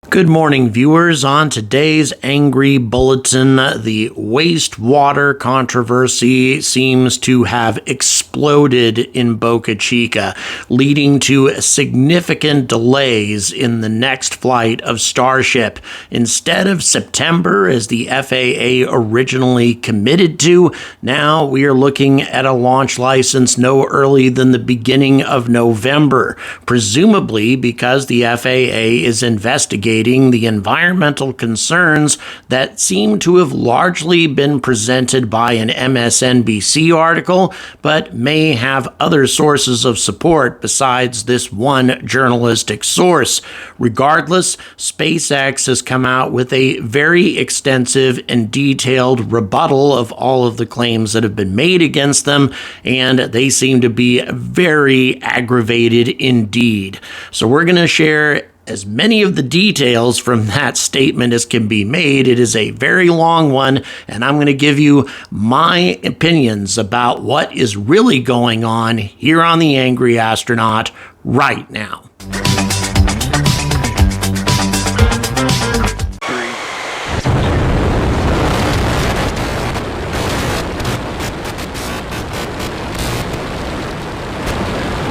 Good morning, viewers. On today's Angry Bulletin, the wastewater controversy seems to have exploded in Boca Chica, leading to significant delays in the next flight of Starship. Instead of September, as the FAA originally committed to, now we are looking at a launch license no earlier than the beginning of November, presumably because the FAA is investigating the environmental concerns that seem to have largely been presented by an MSNBC article, but may have other sources of support besides this one journalistic source. Regardless, SpaceX has come out with a very extensive and detailed rebuttal of all of the claims that have been made against them, and they seem to be very aggravated indeed. So we're going to share as many of the details from that statement as can be made. It is a very long one, and I'm going to give you my opinions about what is really going on here on The Angry Astronaut right now. We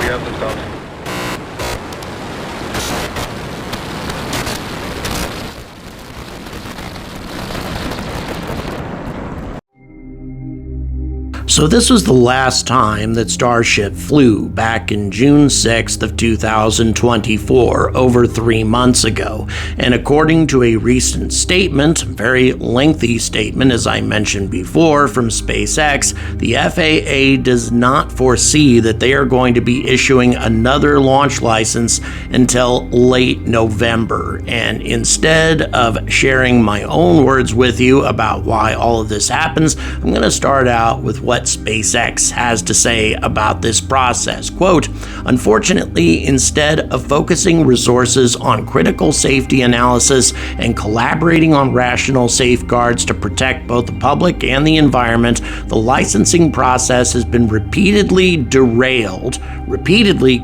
have the stuff. So this was the last time that Starship flew, back in June 6th of 2024, over 3 months ago. And according to a recent statement, very lengthy statement as I mentioned before, from SpaceX, the FAA does not foresee that they are going to be issuing another launch license until late November. And instead of sharing my own words with you about why all of this happens, I'm going to start out with what SpaceX has to say about this process. Quote, "Unfortunately, instead of focusing resources on critical safety analysis and collaborating on rational safeguards to protect both the public and the environment, the licensing process has been repeatedly derailed,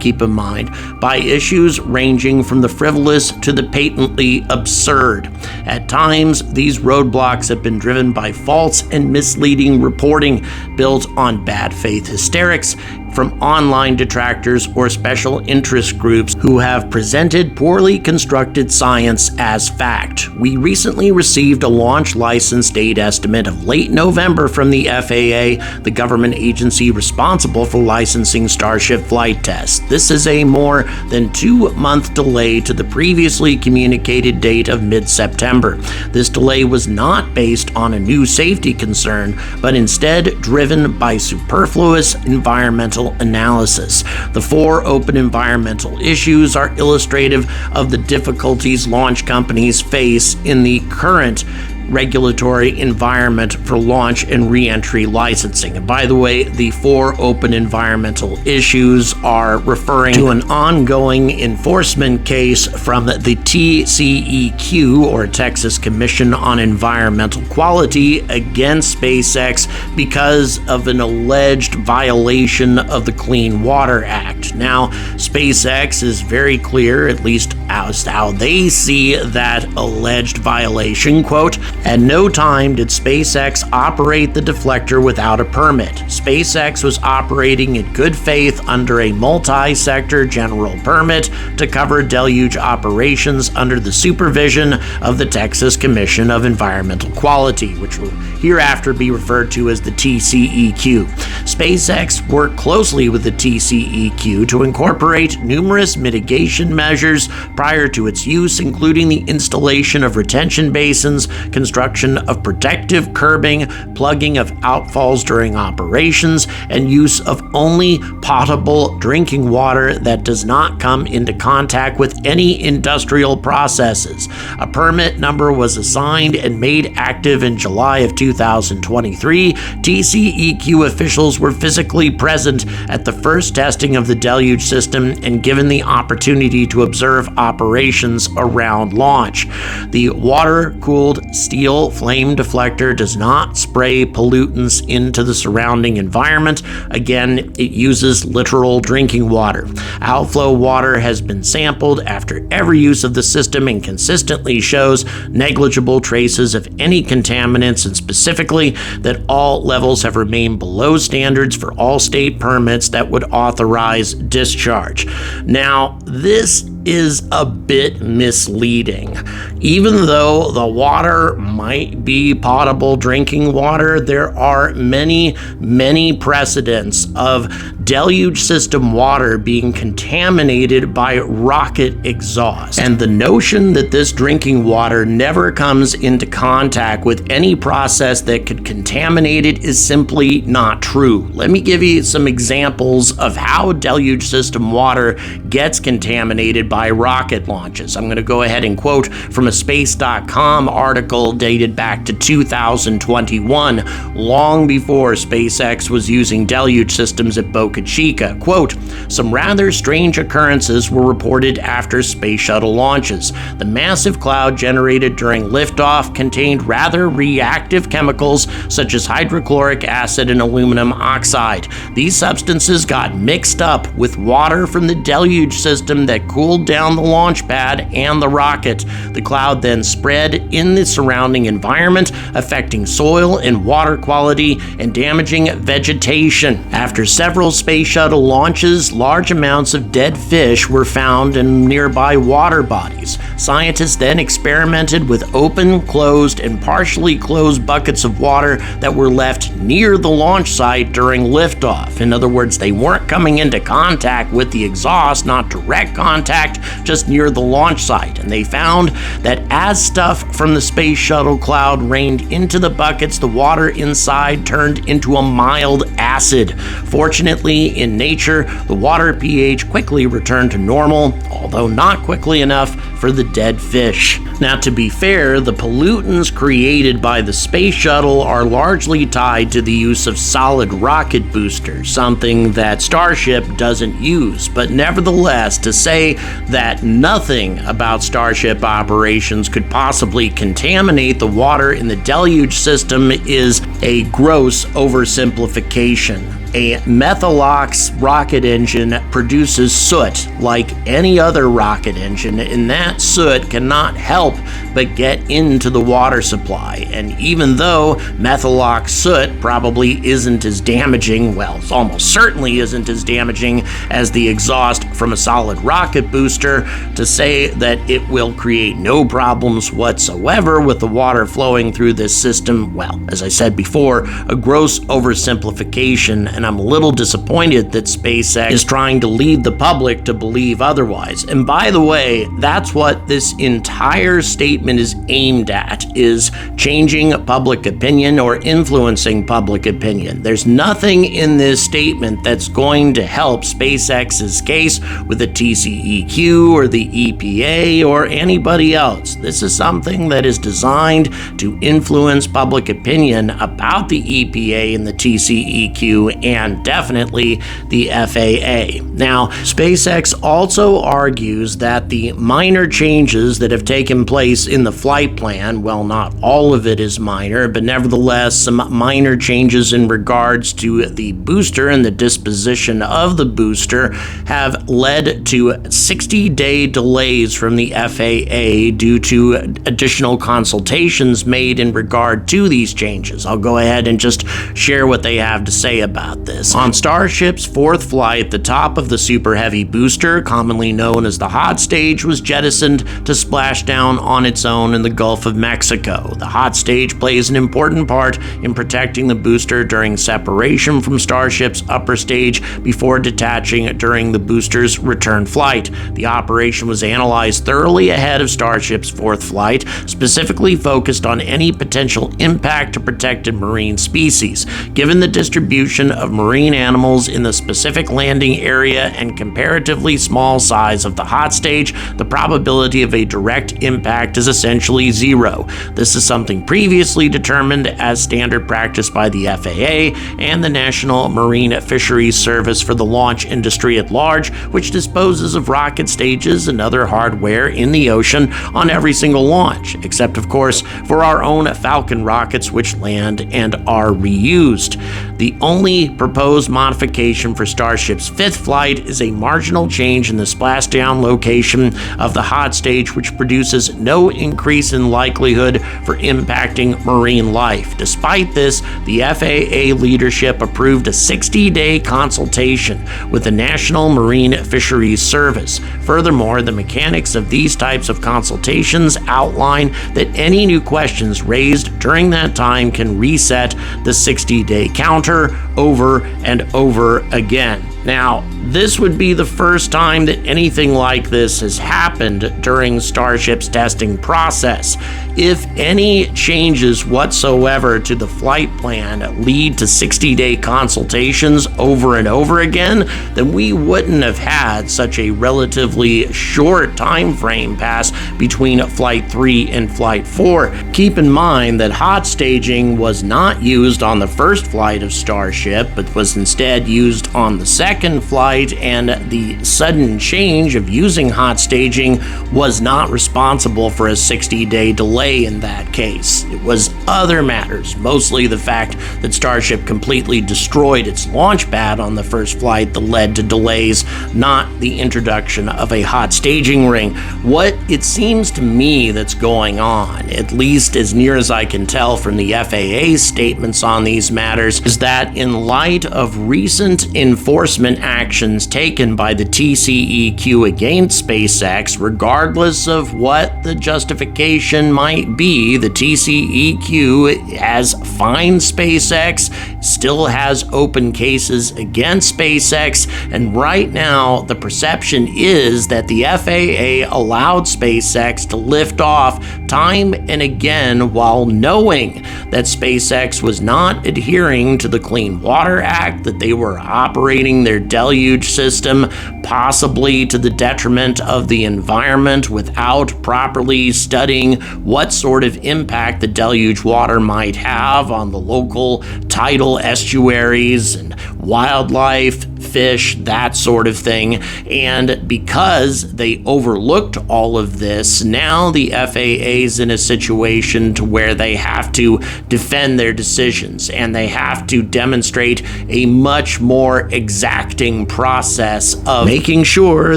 keep in mind, by issues ranging from the frivolous to the patently absurd. At times, these roadblocks have been driven by false and misleading reporting built on bad faith hysterics from online detractors or special interest groups who have presented poorly constructed science as fact. We recently received a launch license date estimate of late November from the FAA, the government agency responsible for licensing Starship flight tests. This is a more than 2-month delay to the previously communicated date of mid-September. This delay was not based on a new safety concern, but instead driven by superfluous environmental analysis. The 4 open environmental issues are illustrative of the difficulties launch companies face in the current regulatory environment for launch and re-entry licensing." And by the way, the 4 open environmental issues are referring to an ongoing enforcement case from the TCEQ, or Texas Commission on Environmental Quality, against SpaceX because of an alleged violation of the Clean Water Act. Now, SpaceX is very clear, at least as how they see that alleged violation. Quote, "At no time did SpaceX operate the deflector without a permit. SpaceX was operating in good faith under a multi-sector general permit to cover deluge operations under the supervision of the Texas Commission of Environmental Quality, which will hereafter be referred to as the TCEQ. SpaceX worked closely with the TCEQ to incorporate numerous mitigation measures prior to its use, including the installation of retention basins, construction of protective curbing, plugging of outfalls during operations, and use of only potable drinking water that does not come into contact with any industrial processes. A permit number was assigned and made active in July of 2023. TCEQ officials were physically present at the first testing of the deluge system and given the opportunity to observe operations around launch. The water-cooled steel steel flame deflector does not spray pollutants into the surrounding environment. Again, it uses literal drinking water. Outflow water has been sampled after every use of the system and consistently shows negligible traces of any contaminants, and specifically that all levels have remained below standards for all state permits that would authorize discharge. Now, this is a bit misleading. Even though the water might be potable drinking water, there are many precedents of deluge system water being contaminated by rocket exhaust. And the notion that this drinking water never comes into contact with any process that could contaminate it is simply not true. Let me give you some examples of how deluge system water gets contaminated by rocket launches. I'm going to go ahead and quote from a space.com article dated back to 2021, long before SpaceX was using deluge systems at Boca Chica. Quote, "Some rather strange occurrences were reported after space shuttle launches. The massive cloud generated during liftoff contained rather reactive chemicals such as hydrochloric acid and aluminum oxide. These substances got mixed up with water from the deluge system that cooled down the launch pad and the rocket. The cloud then spread in the surrounding environment, affecting soil and water quality and damaging vegetation. After several space shuttle launches, large amounts of dead fish were found in nearby water bodies. Scientists then experimented with open, closed, and partially closed buckets of water that were left near the launch site during liftoff. In other words, they weren't coming into contact with the exhaust, not direct contact, just near the launch site. And they found that as stuff from the space shuttle cloud rained into the buckets, the water inside turned into a mild acid. Fortunately, in nature, the water pH quickly returned to normal, although not quickly enough for the dead fish. Now, to be fair, the pollutants created by the space shuttle are largely tied to the use of solid rocket boosters, something that Starship doesn't use. But nevertheless, to say that nothing about Starship operations could possibly contaminate the water in the deluge system is a gross oversimplification. A methalox rocket engine produces soot like any other rocket engine, and that soot cannot help but get into the water supply. And even though methalox soot probably isn't as damaging, well, it almost certainly isn't as damaging as the exhaust from a solid rocket booster, to say that it will create no problems whatsoever with the water flowing through this system, well, as I said before, a gross oversimplification, and I'm a little disappointed that SpaceX is trying to lead the public to believe otherwise. And by the way, that's what this entire statement is aimed at, is changing public opinion or influencing public opinion. There's nothing in this statement that's going to help SpaceX's case with the TCEQ or the EPA or anybody else. This is something that is designed to influence public opinion about the EPA and the TCEQ and definitely the FAA. Now, SpaceX also argues that the minor changes that have taken place in the flight plan, well, not all of it is minor, but nevertheless some minor changes in regards to the booster and the disposition of the booster have led to 60-day delays from the FAA due to additional consultations made in regard to these changes. I'll go ahead and just share what they have to say about this. On Starship's fourth flight, the top of the Super Heavy booster, commonly known as the hot stage, was jettisoned to splash down on its own in the Gulf of Mexico. The hot stage plays an important part in protecting the booster during separation from Starship's upper stage before detaching during the booster's return flight. The operation was analyzed thoroughly ahead of Starship's fourth flight, specifically focused on any potential impact to protected marine species. Given the distribution of marine animals in the specific landing area and comparatively small size of the hot stage, the probability of a direct impact is essentially zero. This is something previously determined as standard practice by the FAA and the National Marine Fisheries Service for the launch industry at large, which disposes of rocket stages and other hardware in the ocean on every single launch, except of course for our own Falcon rockets, which land and are reused. The only proposed modification for Starship's fifth flight is a marginal change in the splashdown location of the hot stage, which produces no increase in likelihood for impacting marine life. Despite this, the FAA leadership approved a 60-day consultation with the National Marine Fisheries Service. Furthermore, the mechanics of these types of consultations outline that any new questions raised during that time can reset the 60-day counter over and over again. Now, this would be the first time that anything like this has happened during Starship's testing process. If any changes whatsoever to the flight plan lead to 60-day consultations over and over again, then we wouldn't have had such a relatively short time frame pass between Flight 3 and Flight 4. Keep in mind that hot staging was not used on the first flight of Starship, but was instead used on the second flight, and the sudden change of using hot staging was not responsible for a 60-day delay in that case. It was other matters, mostly the fact that Starship completely destroyed its launch pad on the first flight that led to delays, not the introduction of a hot staging ring. What it seems to me that's going on, at least as near as I can tell from the FAA's statements on these matters, is that in light of recent enforcement actions taken by the TCEQ against SpaceX, regardless of what the justification might be, the TCEQ has fined SpaceX, still has open cases against SpaceX, and right now the perception is that the FAA allowed SpaceX to lift off time and again while knowing that SpaceX was not adhering to the Clean Water Act, that they were operating their deluge system possibly to the detriment of the environment without properly studying what sort of impact the deluge water might have on the local tidal estuaries and wildlife, fish, that sort of thing. And because they overlooked all of this, now the FAA is in a situation to where they have to defend their decisions, and they have to demonstrate a much more exacting process of making sure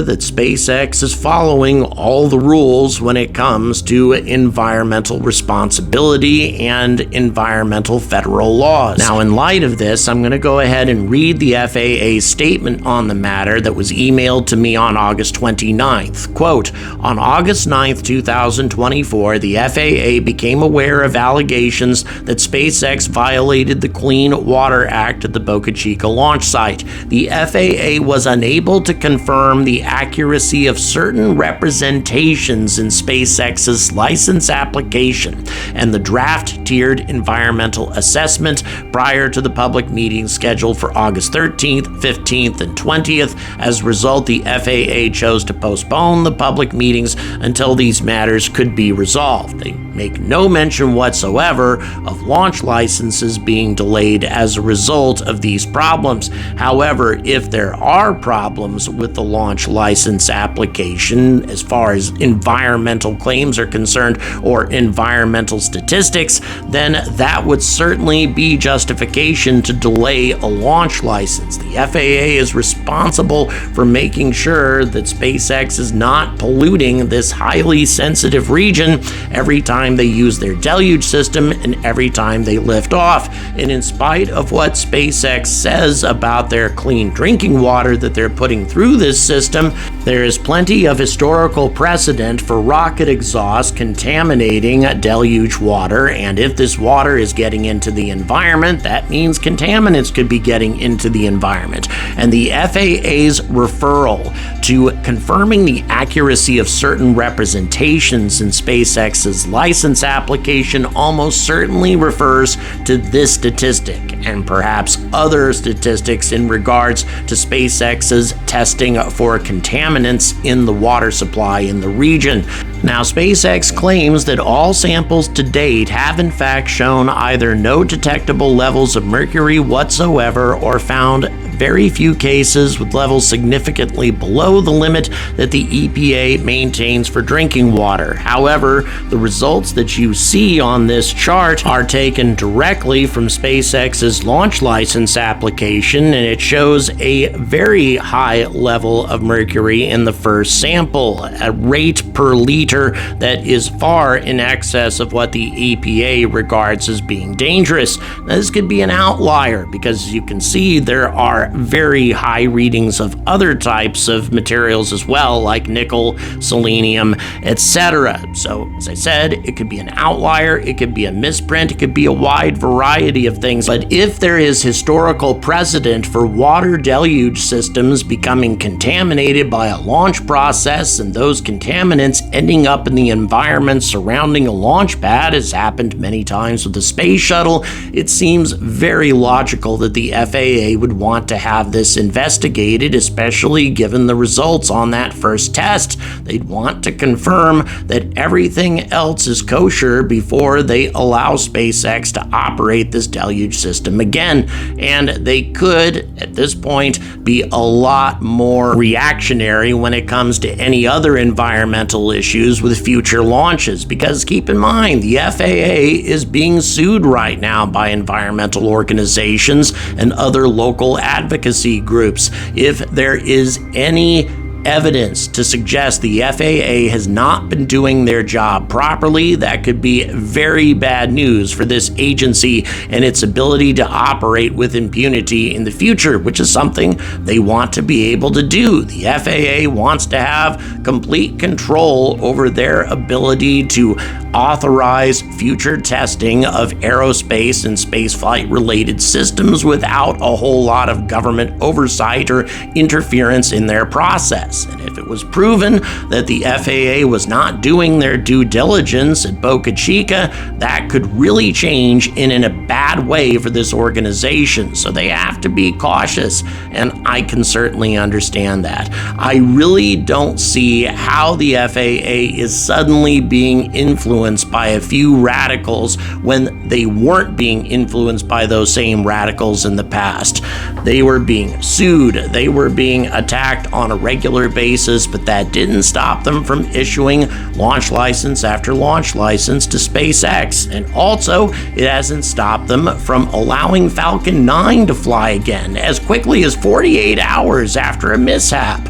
that SpaceX is following all the rules when it comes to environmental responsibility and environmental federal laws. Now, in light of this, I'm going to go ahead and read the FAA's statement on the matter that was emailed to me on August 29th. Quote, on August 9th, 2024, the FAA became aware of allegations that SpaceX violated the Clean Water Act at the Boca Chica launch site. The FAA was unable to confirm the accuracy of certain representations in SpaceX's license application and the draft tiered environmental assessment prior to the public meeting scheduled for August 13th, 15th, and 20th. As a result, the FAA chose to postpone the public meetings until these matters could be resolved. They make no mention whatsoever of launch licenses being delayed as a result of these problems. However, if there are problems with the launch license application as far as environmental claims are concerned or environmental statistics, then that would certainly be justification to delay a launch license. The FAA is responsible for making sure that SpaceX is not polluting this highly sensitive region every time they use their deluge system and every time they lift off. And in spite of what SpaceX says about their clean drinking water that they're putting through this system, there is plenty of historical precedent for rocket exhaust contaminating deluge water, and if this water is getting into the environment, that means contaminants could be getting into the environment. And the FAA's referral to confirming the accuracy of certain representations in SpaceX's license license application almost certainly refers to this statistic, and perhaps other statistics in regards to SpaceX's testing for contaminants in the water supply in the region. Now, SpaceX claims that all samples to date have in fact shown either no detectable levels of mercury whatsoever or found very few cases with levels significantly below the limit that the EPA maintains for drinking water. However, the results that you see on this chart are taken directly from SpaceX's launch license application, and it shows a very high level of mercury in the first sample, a rate per liter that is far in excess of what the EPA regards as being dangerous. Now, this could be an outlier because, as you can see, there are very high readings of other types of materials as well, like nickel, selenium, etc. So, as I said, it could be an outlier, it could be a misprint, it could be a wide variety of things. But if there is historical precedent for water deluge systems becoming contaminated by a launch process and those contaminants ending up in the environment surrounding a launch pad, as happened many times with the space shuttle, it seems very logical that the FAA would want to have this investigated, especially given the results on that first test. They'd want to confirm that everything else is kosher before they allow SpaceX to operate this deluge system again. And they could, at this point, be a lot more reactionary when it comes to any other environmental issues with future launches, because keep in mind, the FAA is being sued right now by environmental organizations and other local advocacy groups. If there is any evidence to suggest the FAA has not been doing their job properly, that could be very bad news for this agency and its ability to operate with impunity in the future, which is something they want to be able to do. The FAA wants to have complete control over their ability to authorize future testing of aerospace and spaceflight related systems without a whole lot of government oversight or interference in their process. And if it was proven that the FAA was not doing their due diligence at Boca Chica, that could really change in a bad way for this organization. So they have to be cautious, and I can certainly understand that. I really don't see how the FAA is suddenly being influenced by a few radicals when they weren't being influenced by those same radicals in the past. They were being sued, they were being attacked on a regular basis, but that didn't stop them from issuing launch license after launch license to SpaceX. And also, it hasn't stopped them from allowing Falcon 9 to fly again as quickly as 48 hours after a mishap.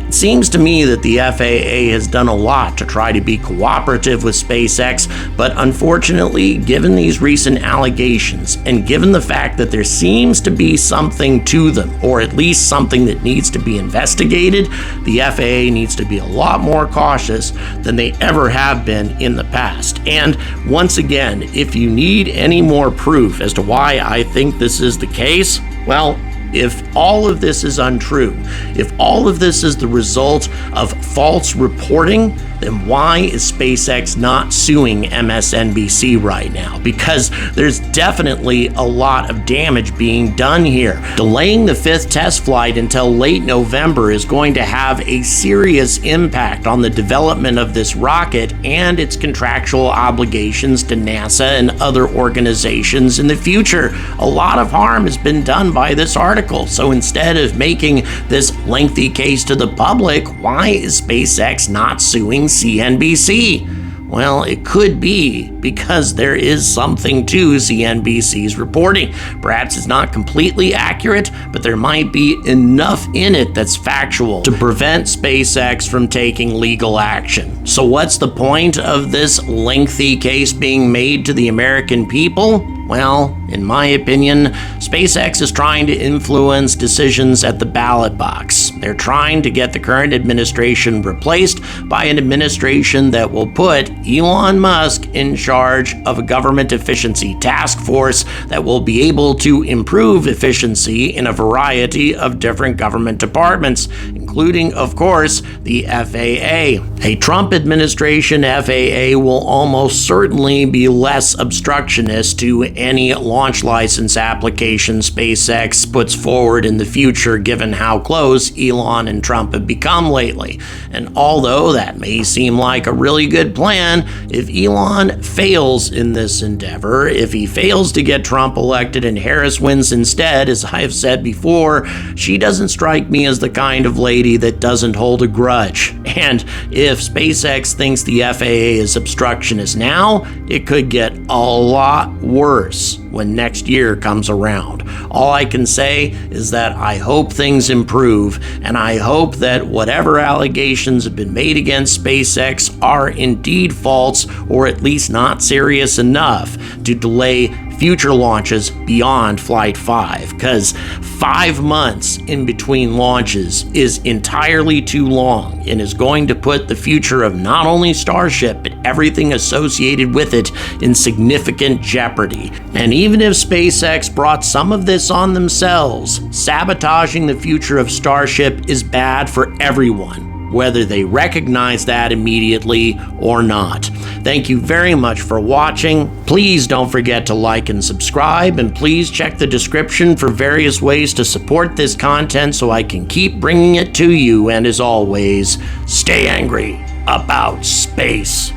It seems to me that the FAA has done a lot to try to be cooperative with SpaceX, but unfortunately, given these recent allegations and given the fact that there seems to be something to them, or at least something that needs to be investigated, the FAA needs to be a lot more cautious than they ever have been in the past. And once again, if you need any more proof as to why I think this is the case, well, if all of this is untrue, if all of this is the result of false reporting, then why is SpaceX not suing MSNBC right now? Because there's definitely a lot of damage being done here. Delaying the fifth test flight until late November is going to have a serious impact on the development of this rocket and its contractual obligations to NASA and other organizations in the future. A lot of harm has been done by this article. So instead of making this lengthy case to the public, why is SpaceX not suing CNBC? Well, it could be because there is something to CNBC's reporting. Perhaps it's not completely accurate, but there might be enough in it that's factual to prevent SpaceX from taking legal action. So what's the point of this lengthy case being made to the American people? Well, in my opinion, SpaceX is trying to influence decisions at the ballot box. They're trying to get the current administration replaced by an administration that will put Elon Musk in charge of a government efficiency task force that will be able to improve efficiency in a variety of different government departments, including including, of course, the FAA. A Trump administration FAA will almost certainly be less obstructionist to any launch license application SpaceX puts forward in the future, given how close Elon and Trump have become lately. And although that may seem like a really good plan, if Elon fails in this endeavor, if he fails to get Trump elected and Harris wins instead, as I have said before, she doesn't strike me as the kind of lady that doesn't hold a grudge. And if SpaceX thinks the FAA is obstructionist now, it could get a lot worse when next year comes around. All I can say is that I hope things improve, and I hope that whatever allegations have been made against SpaceX are indeed false, or at least not serious enough to delay future launches beyond Flight 5, because 5 months in between launches is entirely too long and is going to put the future of not only Starship, but everything associated with it in significant jeopardy. And even if SpaceX brought some of this on themselves, sabotaging the future of Starship is bad for everyone, whether they recognize that immediately or not. Thank you very much for watching. Please don't forget to like and subscribe, and please check the description for various ways to support this content so I can keep bringing it to you. And as always, stay angry about space.